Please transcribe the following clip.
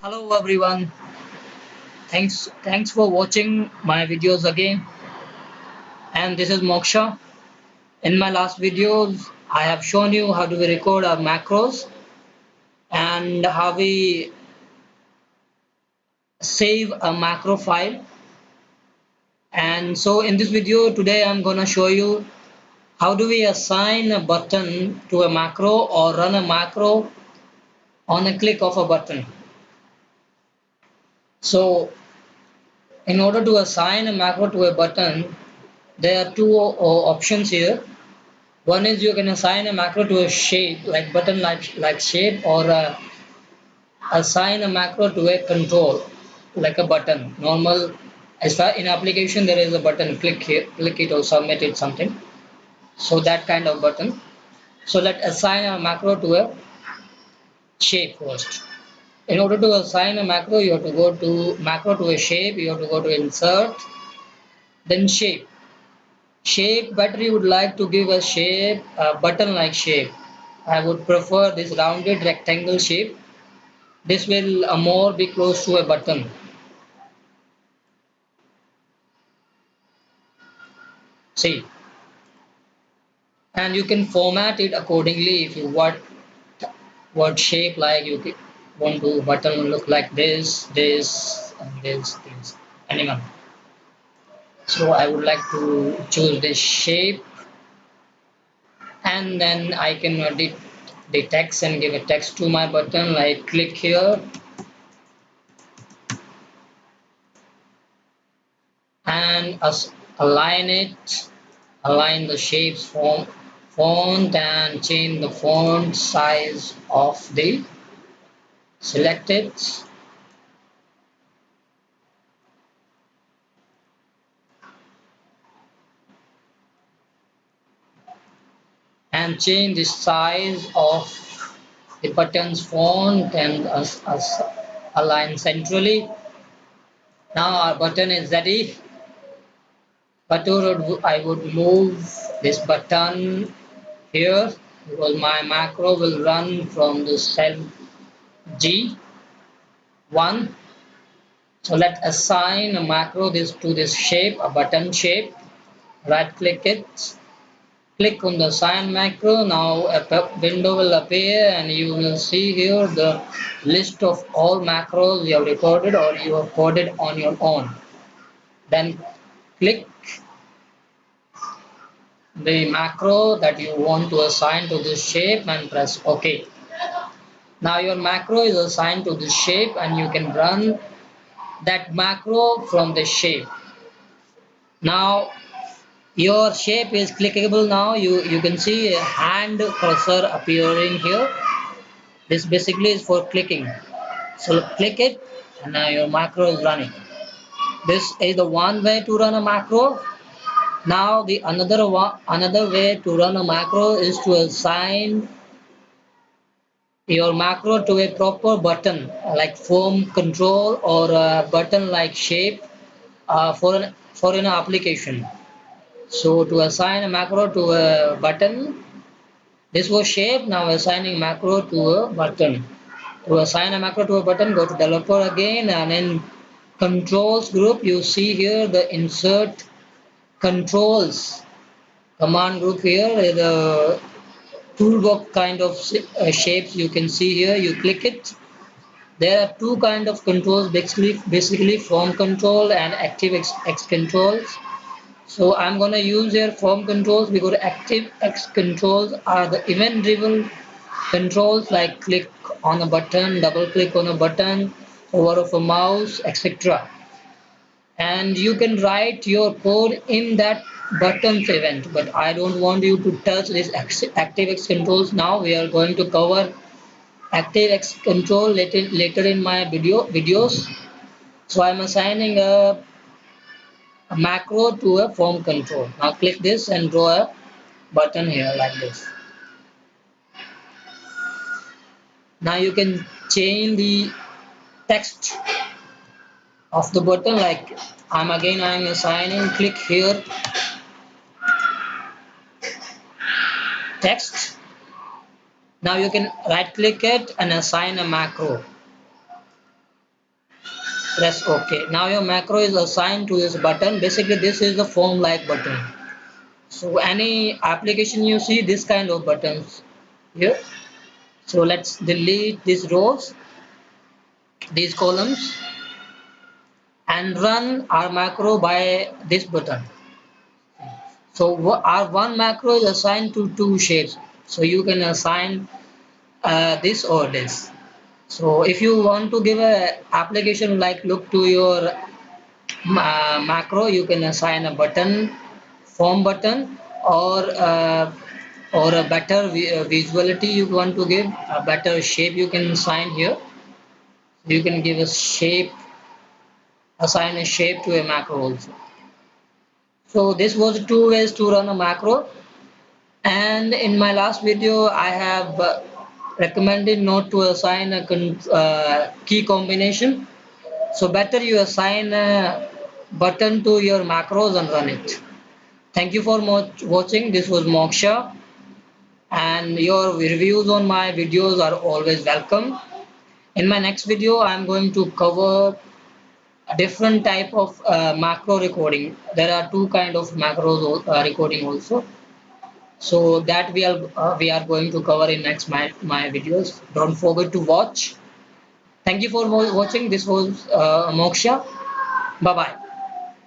Hello everyone. Thanks for watching my videos again. And this is Moksha. In my last videos, I have shown you how do we record our macros and how we save a macro file. And so in this video today I'm gonna show you how do we assign a button to a macro or run a macro on a click of a button. So in order to assign a macro to a button, there are two options here. One is you can assign a macro to a shape like button like shape or assign a macro to a control like a button. Normal as far in application there is a button click here, click it or submit it something. So that kind of button. So let assign a macro to a shape first. In order to assign a macro, you have to go to macro to a shape, you have to go to insert, then shape. Shape battery would like to give a shape, a button like shape. I would prefer this rounded rectangle shape. This will more be close to a button. See, and you can format it accordingly if you what shape like you want to button look like this, and this, anyone. So I would like to choose this shape, and then I can edit the text and give a text to my button like click here and align it, align the shapes font and change the font size of the selected and change the size of the button's font and align centrally. Now our button is ready, but I would move this button here because my macro will run from the cell G1. So let assign a macro this to this shape, a button shape. Right click it, click on the assign macro. Now a window will appear and you will see here the list of all macros you have recorded or you have coded on your own. Then click the macro that you want to assign to this shape and press OK. Now your macro is assigned to this shape and you can run that macro from the shape. Now your shape is clickable. Now you can see a hand cursor appearing here. This basically is for clicking. So click it and now your macro is running. This is the one way to run a macro. Now the another way to run a macro is to assign your macro to a proper button like form control or a button like shape for an application. So to assign a macro to a button, this was shape. Now assigning macro to a button. To assign a macro to a button, go to developer again and in controls group you see here the insert controls command group. Here is the toolbox kind of shapes you can see here. You click it. There are two kind of controls, basically form control and active X controls. So I'm going to use here form controls because active X controls are the event driven controls like click on a button, double click on a button, over of a mouse, etc. And you can write your code in that buttons event, but I don't want you to touch this ActiveX controls now. We are going to cover ActiveX control later in my videos. So I'm assigning a macro to a form control. Now click this and draw a button here like this. Now you can change the text of the button like I'm assigning click here text. Now you can right click it and assign a macro. Press OK. Now your macro is assigned to this button. Basically, this is the form like button. So any application you see this kind of buttons here. So let's delete these rows, these columns, and run our macro by this button. So our one macro is assigned to two shapes. So you can assign this or this. So if you want to give a application like look to your macro, you can assign a button, form button, or a better visuality you want to give, a better shape you can assign here. You can give a shape, assign a shape to a macro also. So this was two ways to run a macro. And in my last video, I have recommended not to assign a key combination. So better you assign a button to your macros and run it. Thank you for watching. This was Moksha, and your reviews on my videos are always welcome. In my next video, I'm going to cover a different type of macro recording. There are two kind of macros recording also. So that we are going to cover in next my videos. Don't forget to watch. Thank you for watching. This was Moksha. Bye bye.